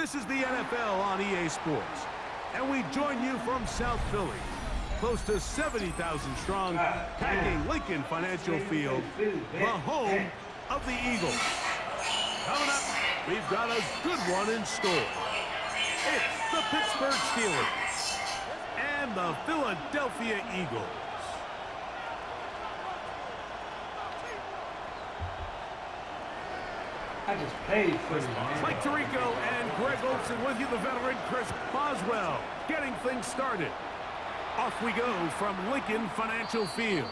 This is the NFL on EA Sports, and we join you from South Philly, close to 70,000 strong, packing Lincoln Financial Field, the home of the Eagles. Coming up, we've got a good one in store. It's the Pittsburgh Steelers and the Philadelphia Eagles. I just paid for it. Mike Tirico and Greg Olsen with you, the veteran Chris Boswell, getting things started. Off we go from Lincoln Financial Field.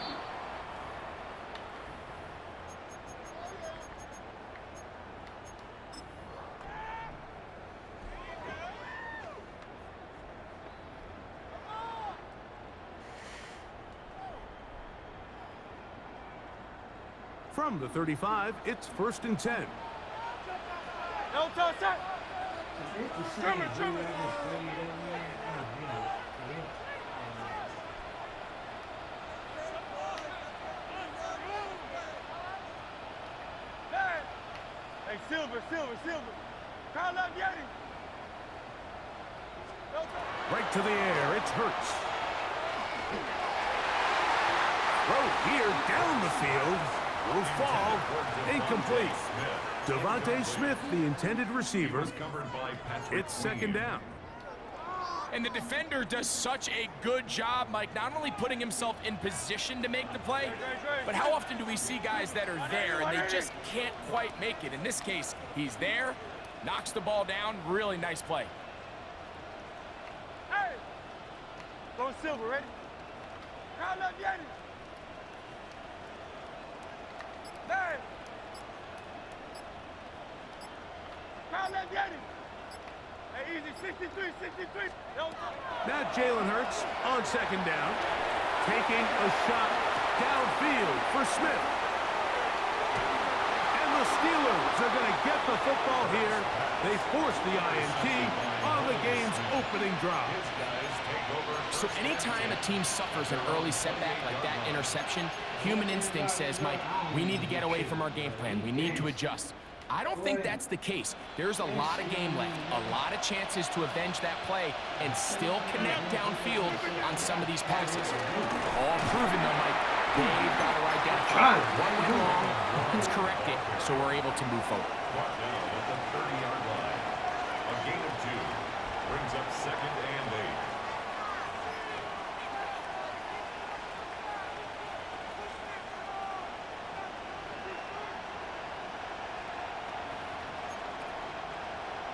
From the 35, it's 1st and 10. No touch. Hey, Silver. Call up Yeti. Right to the air, it's Hurts. Throw here down the field. Will fall. Incomplete. Devontae Smith, the intended receiver. It's 2nd down. And the defender does such a good job, Mike, not only putting himself in position to make the play, but how often do we see guys that are there and they just can't quite make it? In this case, he's there, knocks the ball down, really nice play. Hey! Go Silver, ready? Call up Yeti. Hey! Call up Yeti. Hey, easy, 63. Now Jalen Hurts on 2nd down, taking a shot downfield for Smith. And the Steelers are going to get the football here. They force the INT on the game's opening drive. So anytime a team suffers an early setback like that interception, human instinct says, Mike, we need to get away from our game plan. We need to adjust. I don't think that's the case. There's a lot of game left, a lot of chances to avenge that play and still connect downfield on some of these passes. All proven though, Mike, they've got to identify what went wrong, let's correct it so we're able to move forward. Down at the 30-yard line. A gain of 2 brings up 2nd and 8.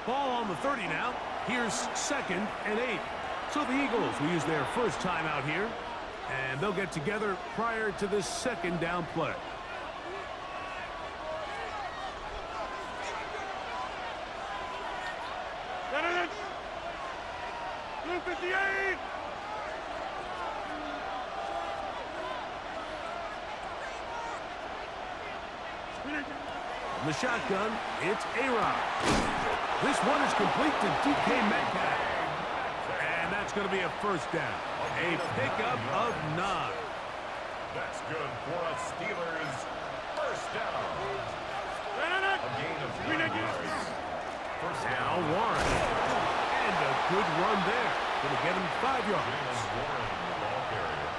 Ball on the 30 now. Here's 2nd and 8. So the Eagles will use their first time out here, and they'll get together prior to this 2nd down play. Blue 58. From the shotgun, it's A-Rod. This one is complete to DK Metcalf. And that's going to be a 1st down. A pickup of 9. That's good for a Steelers 1st down. A gain of 9 yards. First Now down. Warren. And a good run there. Going to get him 5 yards. Jalen Warren, the ball carrier.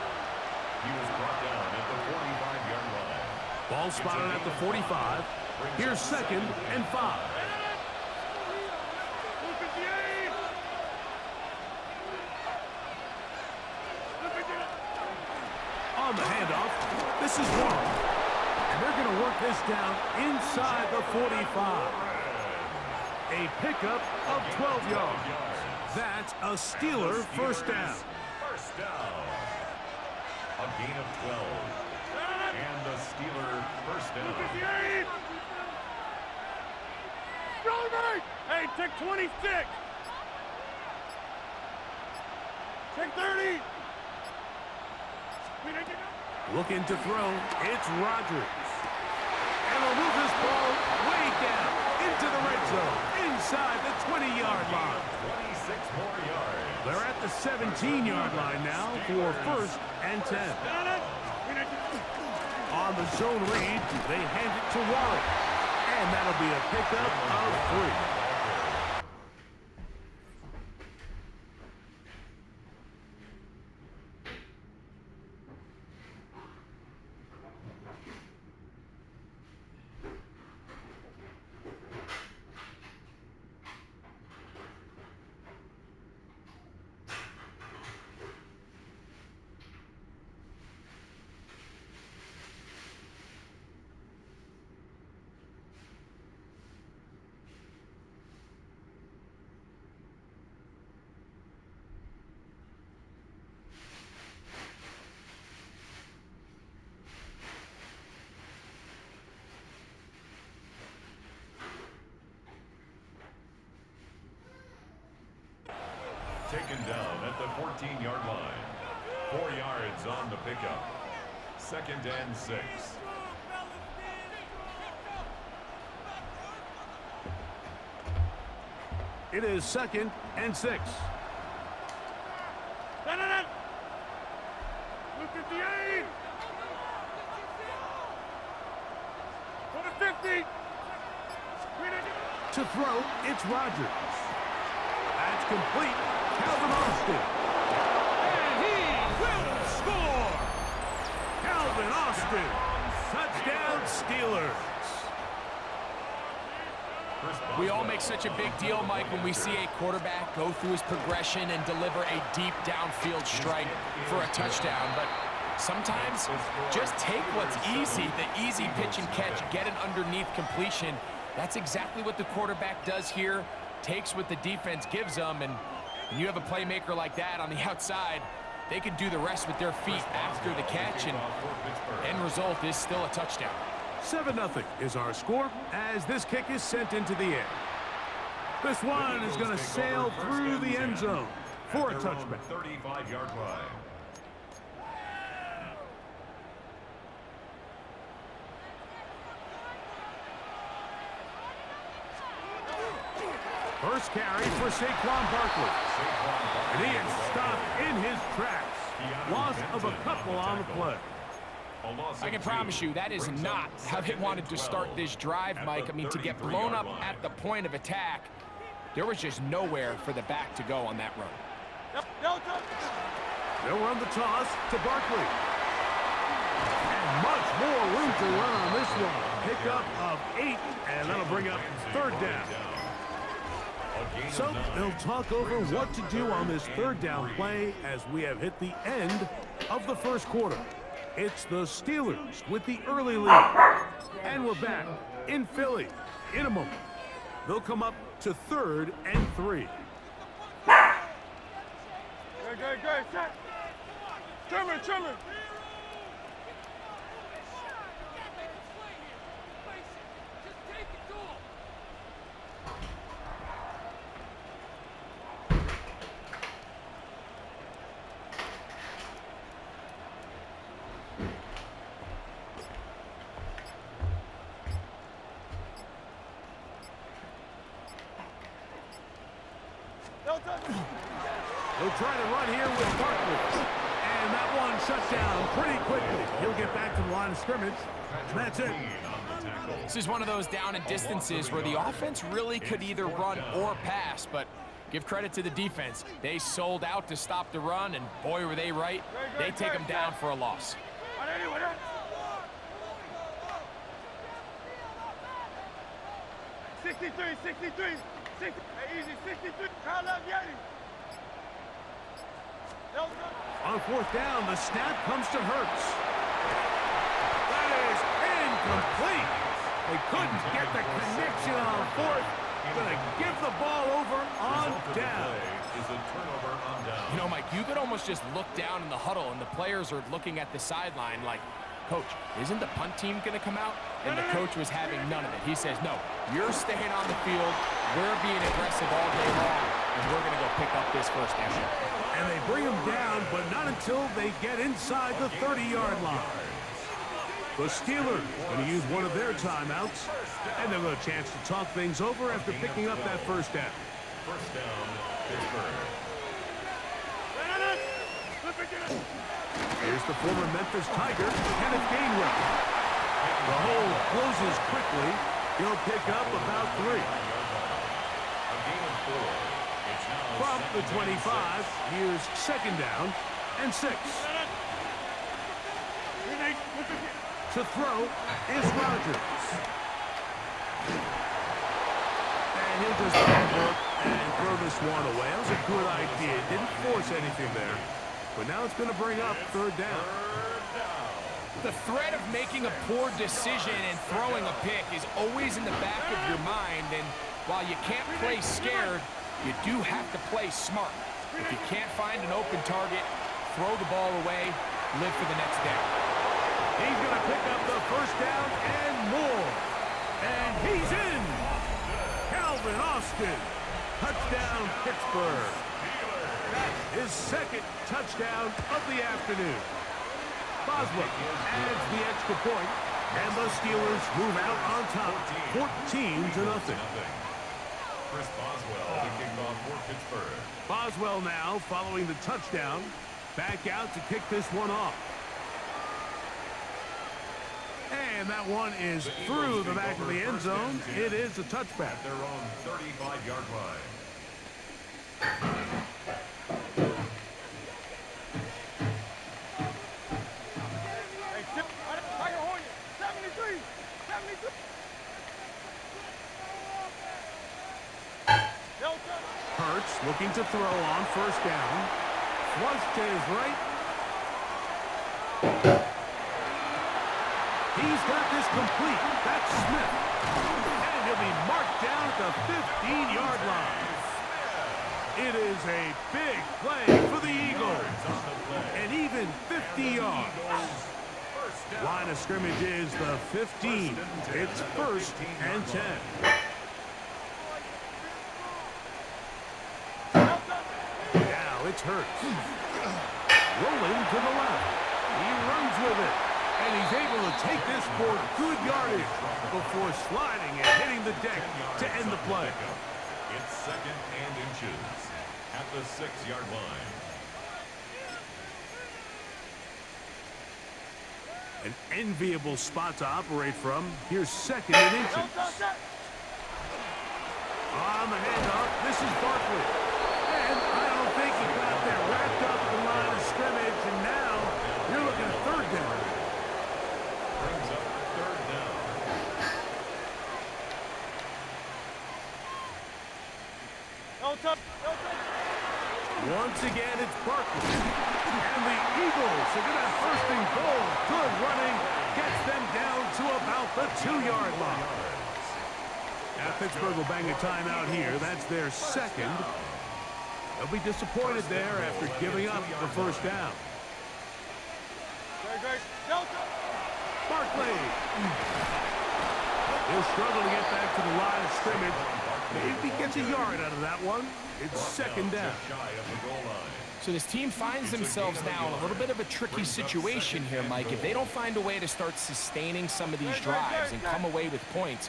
He was brought down at the 45-yard line. Ball spotted at the 45. Here's 2nd and 5. On the handoff, this is Warren. And they're going to work this down inside the 45. A pickup of 12 yards. That's a Steeler 1st down. First down. A gain of 12. And the Steeler 1st down. Hey, take 26. Take 30. Looking to throw, it's Rodgers. And they'll move this ball way down into the red zone, inside the 20-yard line. 26 more yards. They're at the 17-yard line now for 1st and 10. On the zone read, they hand it to Warren. And that'll be a pickup of 3. Taken down at the 14-yard line. 4 yards on the pickup. 2nd and 6. It is 2nd and 6. Look at the 8. For the 50. To throw, it's Rodgers. That's complete. Calvin Austin. And he will score. Calvin Austin. Touchdown Steelers. We all make such a big deal, Mike, when we see a quarterback go through his progression and deliver a deep downfield strike for a touchdown. But sometimes just take what's easy, the easy pitch and catch, get an underneath completion. That's exactly what the quarterback does here, takes what the defense gives them, and when you have a playmaker like that on the outside, they can do the rest with their feet after the catch, and end result is still a touchdown. 7-0 is our score as this kick is sent into the air. This one is going to sail through the end zone for a touchback. 35-yard line. First carry for Saquon Barkley. And he is stopped in his tracks. Loss of a couple on the play. I can promise you that is not how they wanted to start this drive, Mike. I mean, to get blown up at the point of attack, there was just nowhere for the back to go on that run. They'll run the toss to Barkley. And much more room to run on this one. Pickup of 8, and that'll bring up 3rd down. So they'll talk over what to do on this 3rd down play as we have hit the end of the first quarter. It's the Steelers with the early lead. And we're back in Philly in a moment. They'll come up to 3rd and 3. Good. Shot. Trimmer. He'll try to run here with Barkley. And that one shut down pretty quickly. He'll get back to the line of scrimmage. And that's it. This is one of those down and distances where the offense really could either run or pass, but give credit to the defense. They sold out to stop the run, and boy, were they right. They take them down for a loss. 63. Easy, 63. Kyle left, Yeti. On 4th down, the snap comes to Hurts. That is incomplete. They couldn't get the connection on 4th. Gonna give the ball over on down. You know, Mike, you could almost just look down in the huddle, and the players are looking at the sideline like, Coach, isn't the punt team going to come out? And the coach was having none of it. He says, no, you're staying on the field. We're being aggressive all day long, and we're going to go pick up this 1st down. And they bring him down, but not until they get inside the 30-yard line. The Steelers going to use one of their timeouts, and they'll get a chance to talk things over after picking up that 1st down. 1st down, Pittsburgh. Here's the former Memphis Tiger, Kenneth Gainwell. The hole closes quickly. He'll pick up about 3. From the 25, here's 2nd down and 6. To throw is Rodgers. And he'll just look and throw this one away. That was a good idea. Didn't force anything there. But now it's going to bring up 3rd down. The threat of making a poor decision and throwing a pick is always in the back of your mind. And while you can't play scared, you do have to play smart. If you can't find an open target, throw the ball away, live for the next down. He's going to pick up the 1st down and more. And he's in. Calvin Austin. Touchdown, Pittsburgh. His second touchdown of the afternoon. Boswell adds the extra point, and the Steelers move out on top, 14-0. Chris Boswell to kick off for Pittsburgh. Boswell now, following the touchdown, back out to kick this one off. And that one is through the back of the end zone. It is a touchback. At their own 35-yard line. Hey, Tiger Hornet, 73, 73. Delta. Hurts looking to throw on first down. Flush to his right. He's got this complete. That's Smith. And he'll be marked down at the 15-yard line. It is a big play for the Eagles. And even 50 yards. Line of scrimmage is the 15. It's 1st and 10. Now it's Hurts. Rolling to the left. He runs with it. And he's able to take this for good yardage before sliding and hitting the deck to end the play. It's 2nd and inches at the 6-yard line. An enviable spot to operate from. Here's 2nd and inches. On the handoff, this is Barkley. And I don't think he got that wrapped up at the line of scrimmage. And now you're looking at 3rd down. Brings up 3rd down. Once again, it's Barkley. And the Eagles are going to have 1st and goal. Good running. Gets them down to about the 2-yard line. Now Pittsburgh will bang a timeout here. That's their 2nd. They'll be disappointed there after giving up the 1st down. Barkley. He'll struggle to get back to the line of scrimmage. Maybe gets a yard out of that one. It's 2nd down. So this team finds themselves now in a little bit of a tricky situation here, Mike. If they don't find a way to start sustaining some of these drives and come away with points,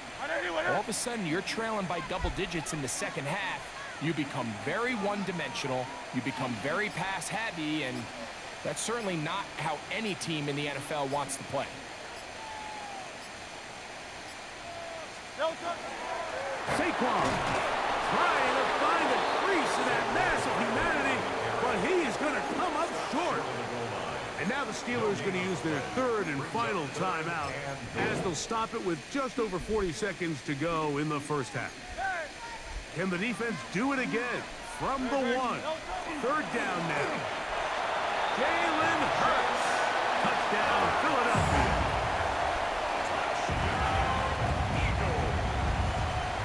all of a sudden you're trailing by double digits in the 2nd half. You become very one-dimensional. You become very pass-heavy, and that's certainly not how any team in the NFL wants to play. Saquon trying to find a crease in that mass of humanity, but he is going to come up short. And now the Steelers are going to use their 3rd and final timeout as they'll stop it with just over 40 seconds to go in the 1st half. Can the defense do it again from the 1? 3rd down now. Jalen Hurts. Touchdown, Philadelphia.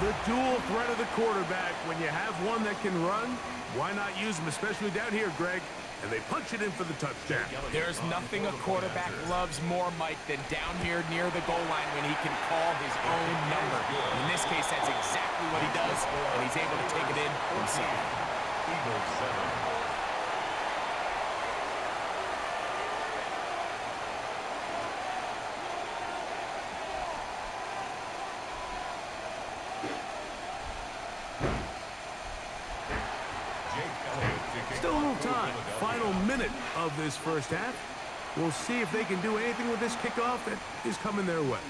The dual threat of the quarterback. When you have one that can run, why not use him, especially down here, Greg? And they punch it in for the touchdown. There's nothing a quarterback loves more, Mike, than down here near the goal line when he can call his own number. In this case, that's exactly what he does, and he's able to take it in himself. Eagles 7. Still a little time. Final minute of this 1st half. We'll see if they can do anything with this kickoff that is coming their way.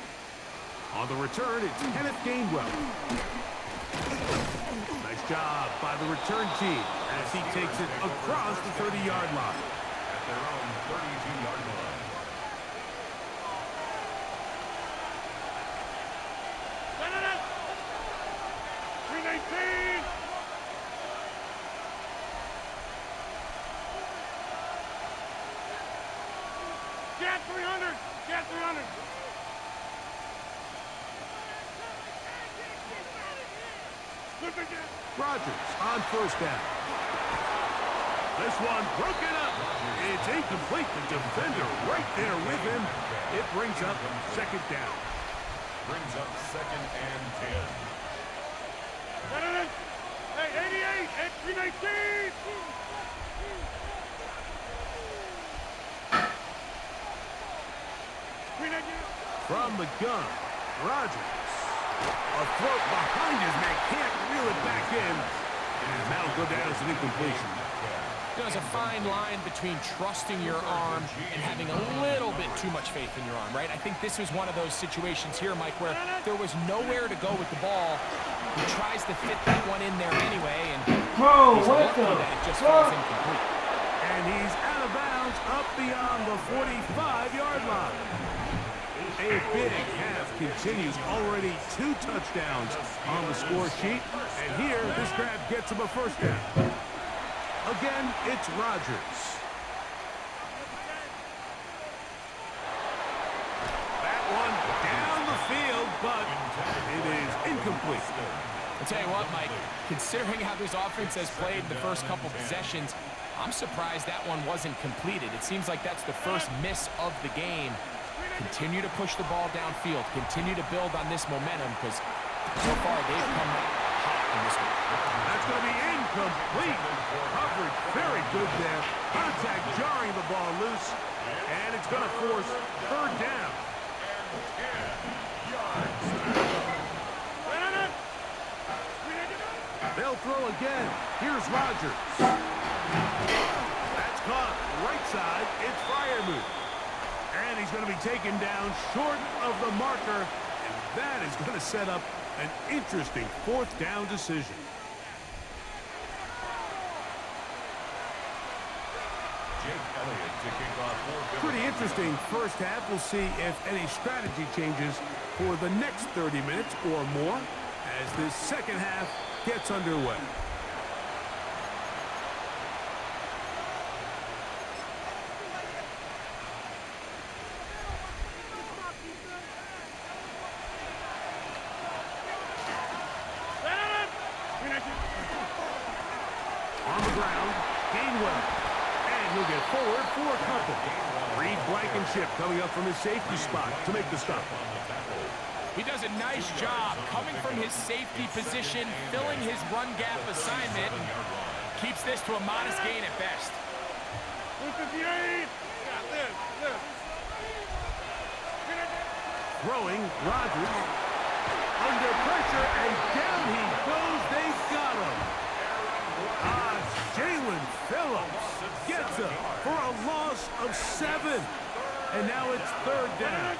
On the return, it's Kenneth Gainwell. Nice job by the return team as he takes it across the 30-yard line. At their own 32-yard line. Get 300! Get 300! Rodgers on 1st down. This one broken up. It's incomplete. The defender right there with him. It brings up 2nd down. Brings up 2nd and 10. Hey, 88! 319! From the gun, Rodgers. A throat behind his man, can't reel it back in. And that'll go down as an incompletion. There's a fine line between trusting your arm and having a little bit too much faith in your arm, right? I think this was one of those situations here, Mike, where there was nowhere to go with the ball. He tries to fit that one in there anyway, and he's lucky that it just falls incomplete. And he's out of bounds up beyond the 45-yard line. A big half continues. Already 2 touchdowns on the score sheet. And here, this grab gets him a first down. Again, it's Rodgers. That one down the field, but it is incomplete. I'll tell you what, Mike, considering how this offense has played in the first couple possessions, I'm surprised that one wasn't completed. It seems like that's the first miss of the game. Continue to push the ball downfield. Continue to build on this momentum because so far they've come out hot in this one. That's going to be incomplete. Coverage very good there. Contact jarring the ball loose. And it's going to force third down. They'll throw again. Here's Rodgers. That's caught right side. It's Freiermuth. And he's going to be taken down short of the marker. And that is going to set up an interesting fourth down decision. Pretty interesting first half. We'll see if any strategy changes for the next 30 minutes or more as this second half gets underway. On the ground, Gainwell. And he'll get forward for a couple. Reed Blankenship coming up from his safety spot to make the stop. He does a nice job coming from his safety position, filling his run gap assignment, and keeps this to a modest gain at best. Throwing, Rodgers. Under pressure, and down he goes. They've got him. Jalen Phillips gets him for a loss of 7. And now it's third down.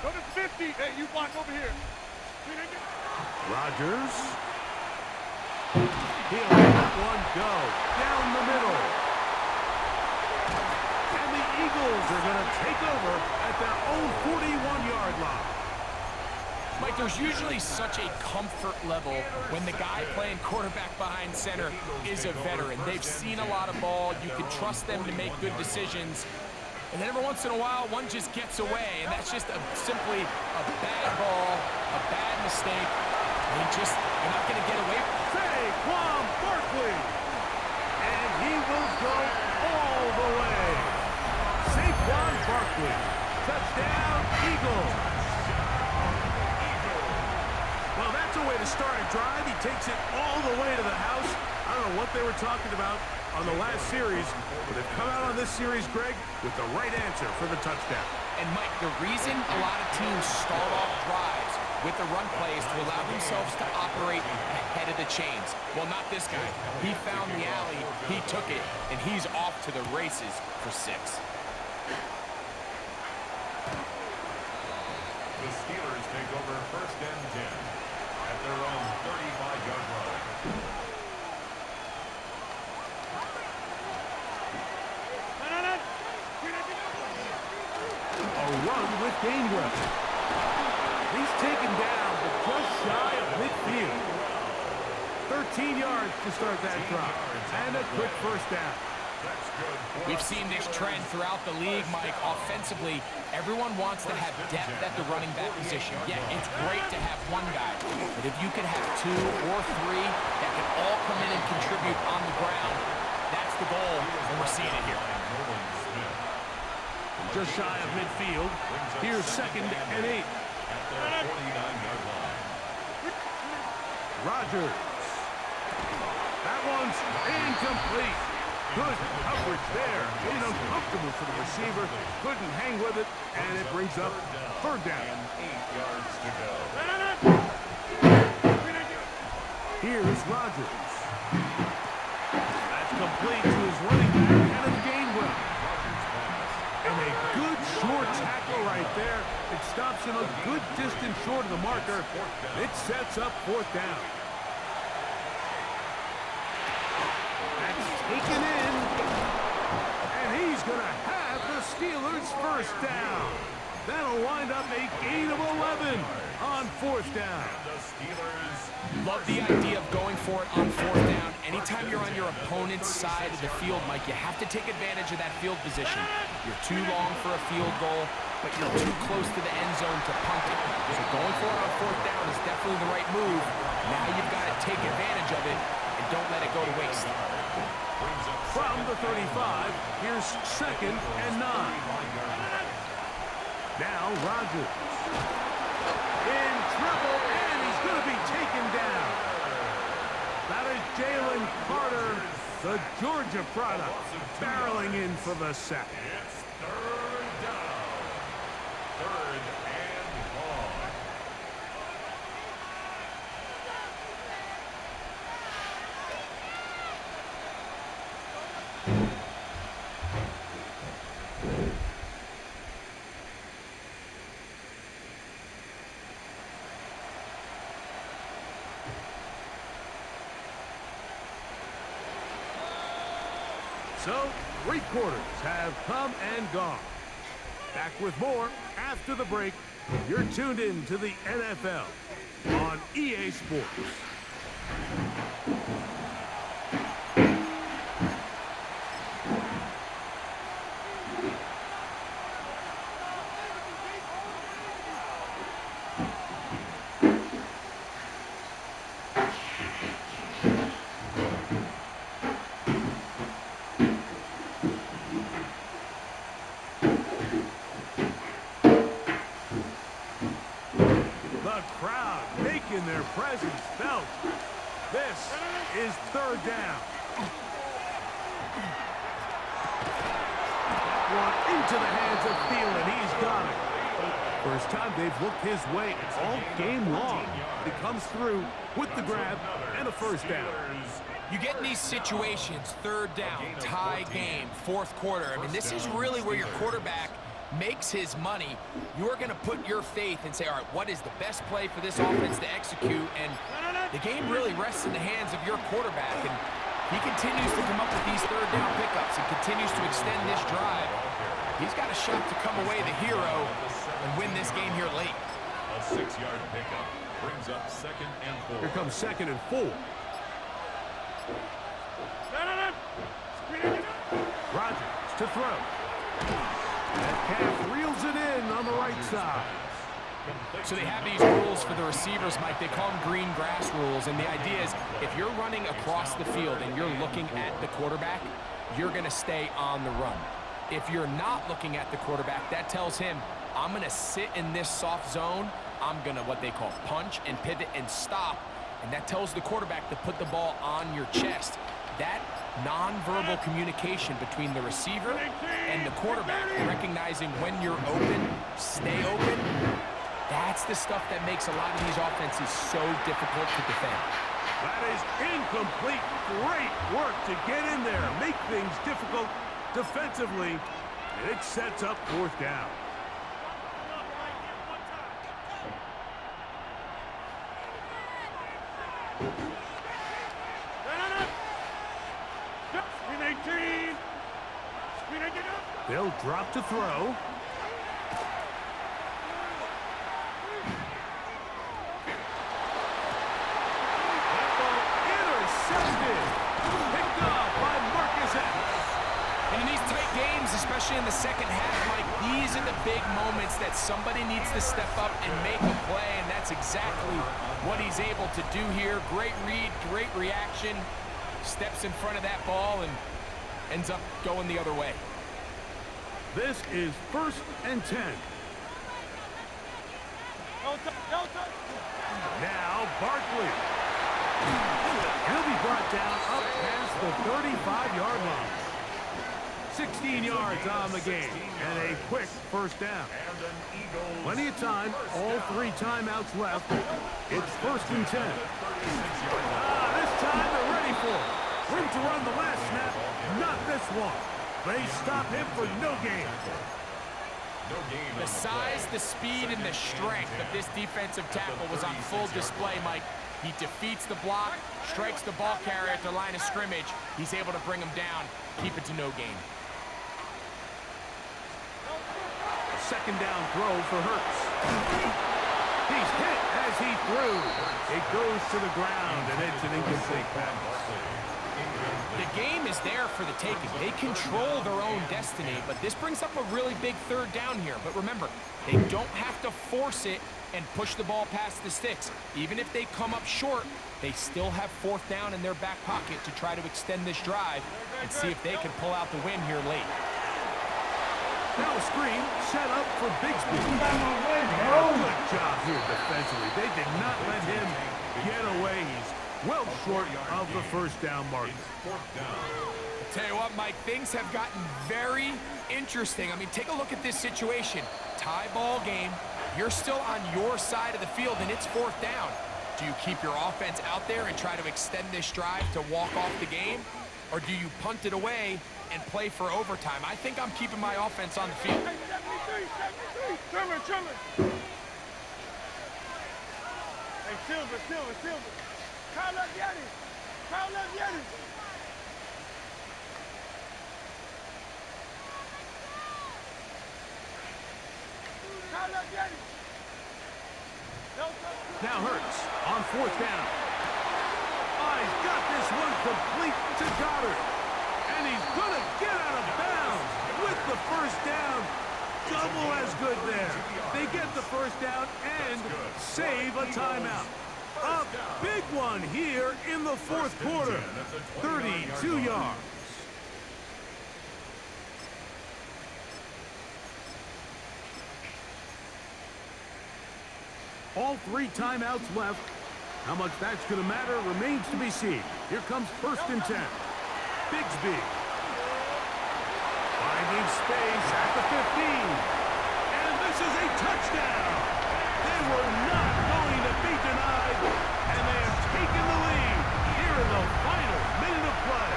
Go to 50. Hey, you block over here. Rodgers. He'll let that one go down the middle. And the Eagles are going to take over at their own 41-yard line. Mike, there's usually such a comfort level when the guy playing quarterback behind center is a veteran. They've seen a lot of ball. You can trust them to make good decisions. And then every once in a while, one just gets away, and that's just simply a bad ball, a bad mistake. They're not going to get away. Saquon Barkley. And he will go all the way. Saquon Barkley. Touchdown, Eagles. Well, that's a way to start a drive. He takes it all the way to the house. I don't know what they were talking about on the last series, but they've come out on this series, Greg, with the right answer for the touchdown. And, Mike, the reason a lot of teams start off drives with the run plays to allow themselves to operate ahead of the chains. Well, not this guy. He found the alley, he took it, and he's off to the races for 6. The Steelers take over first and 10 at their own 35-yard line. A run with Gainwell. He's taken down, but just shy of midfield. 13 yards to start that drop. And a quick first down. We've seen this trend throughout the league, Mike. Offensively, everyone wants to have depth at the running back position. Yeah, it's great to have one guy, but if you can have 2 or 3 that can all come in and contribute on the ground, that's the goal, and we're seeing it here. Just shy of midfield. Here's second and 8. Rodgers. That one's incomplete. Good coverage there. Made it uncomfortable for the receiver. Couldn't hang with it, and it brings up third down. 8 yards to go. Here's Rodgers. That's complete to his running back, and it's gained well. And a good short tackle right there. It stops him a good distance short of the marker. It sets up fourth down. That's taken in. And he's going to have the Steelers' first down. That'll wind up a gain of 11 on fourth down. The Steelers. Love the idea of going for it on fourth down. Anytime you're on your opponent's side of the field, Mike, you have to take advantage of that field position. You're too long for a field goal, but you're too close to the end zone to punt it. So going for it on fourth down is definitely the right move. Now you've got to take advantage of it and don't let it go to waste. From the 35, here's 2nd and 9. Now Rodgers. In trouble, and he's going to be taken down. That is Jalen Carter, the Georgia product, barreling in for the sack. It's third down. Third and long. So, 3 quarters have come and gone. Back with more after the break. You're tuned in to the NFL on EA Sports. Their presence felt. This is third down. That one into the hands of Thielen. He's got it. First time they've looked his way all game long. He comes through with the grab and a first down. You get in these situations, third down, tie game, fourth quarter. I mean, this is really where your quarterback makes his money. You're going to put your faith and say, all right, what is the best play for this offense to execute? And the game really rests in the hands of your quarterback. And he continues to come up with these third down pickups and continues to extend this drive. He's got a shot to come away the hero and win this game here late. A 6-yard pickup brings up 2nd and 4. Here comes 2nd and 4. Rodgers to throw. That calf reels it in on the right side. So they have these rules for the receivers, Mike. They call them green grass rules. And the idea is if you're running across the field and you're looking at the quarterback, you're going to stay on the run. If you're not looking at the quarterback, that tells him, I'm going to sit in this soft zone. I'm going to what they call punch and pivot and stop. And that tells the quarterback to put the ball on your chest. That nonverbal communication between the receiver and the quarterback, recognizing when you're open, stay open, that's the stuff that makes a lot of these offenses so difficult to defend. That is incomplete. Great work to get in there, make things difficult defensively, and it sets up fourth down. They'll drop to throw. That ball intercepted. Picked off by Marcus Epps. And in these tight games, especially in the second half, Mike, these are the big moments that somebody needs to step up and make a play, and that's exactly what he's able to do here. Great read, great reaction. Steps in front of that ball and ends up going the other way. This is 1st and 10. Now Barkley. He'll be brought down up past the 35-yard line. 16 yards on the game, and a quick first down. Plenty of time, all 3 timeouts left. It's 1st and 10. This time they're ready for it. Room to run the last snap, not this one. They stop him for no gain. The size, the speed, and the strength of this defensive tackle was on full display, Mike. He defeats the block, strikes the ball carrier at the line of scrimmage. He's able to bring him down, keep it to no gain. Second down throw for Hurts. He's hit as he threw. It goes to the ground, and it's an incomplete pass. The game is there for the taking. They control their own destiny, but this brings up a really big 3rd down here. But remember, they don't have to force it and push the ball past the sticks. Even if they come up short, they still have 4th down in their back pocket to try to extend this drive and see if they can pull out the win here late. Now a screen set up for Bigsby. Good job here defensively. They did not let him get away. He's well short of the 1st down mark. I'll tell you what, Mike, things have gotten very interesting. I mean, take a look at this situation. Tie ball game. You're still on your side of the field, and it's 4th down. Do you keep your offense out there and try to extend this drive to walk off the game? Or do you punt it away and play for overtime? I think I'm keeping my offense on the field. Hey, 73. Trimmer. Hey, Silver. Call up Yeti. Now Hurts on 4th down. He's got this one complete to Goddard. And he's going to get out of bounds with the 1st down. Double as good there. They get the 1st down and save a timeout. A big one here in the 4th quarter. 32 yards. All 3 timeouts left. How much that's going to matter remains to be seen. Here comes 1st and 10. Bigsby. Finding space at the 15. And this is a touchdown. They were not going to be denied. And they have taken the lead here in the final minute of play.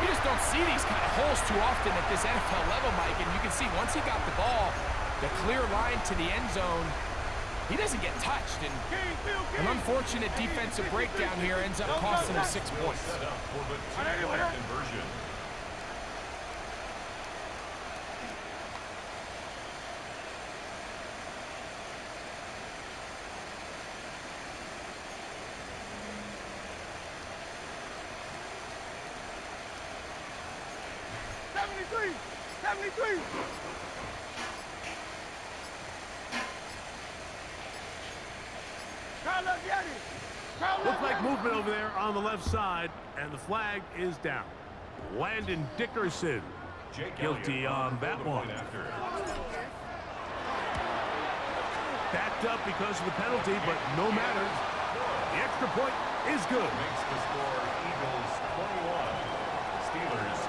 You just don't see these kind of holes too often at this NFL level, Mike. And you can see once he got the ball, the clear line to the end zone, he doesn't get touched. And an unfortunate defensive breakdown here ends up costing him 6 points. Conversion. Looks like movement over there on the left side, and the flag is down. Landon Dickerson guilty on that one. Backed up because of the penalty, but no matter. The extra point is good. Makes the score Eagles 21, Steelers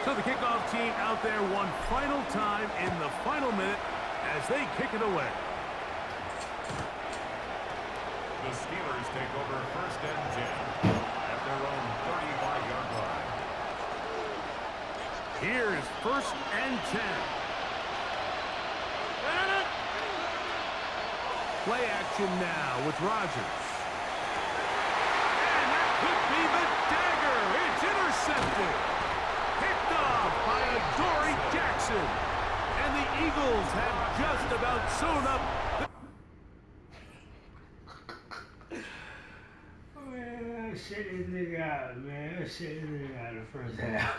14. So the kickoff team out there one final time in the final minute as they kick it away. The Steelers take over 1st and 10 at their own 35-yard line. Here's 1st and 10. Play action now with Rodgers. And that could be the dagger. It's intercepted. Picked off by Adoree Jackson. And the Eagles have just about sewn up. Man, shit this nigga out, man. Shit this nigga out the 1st half.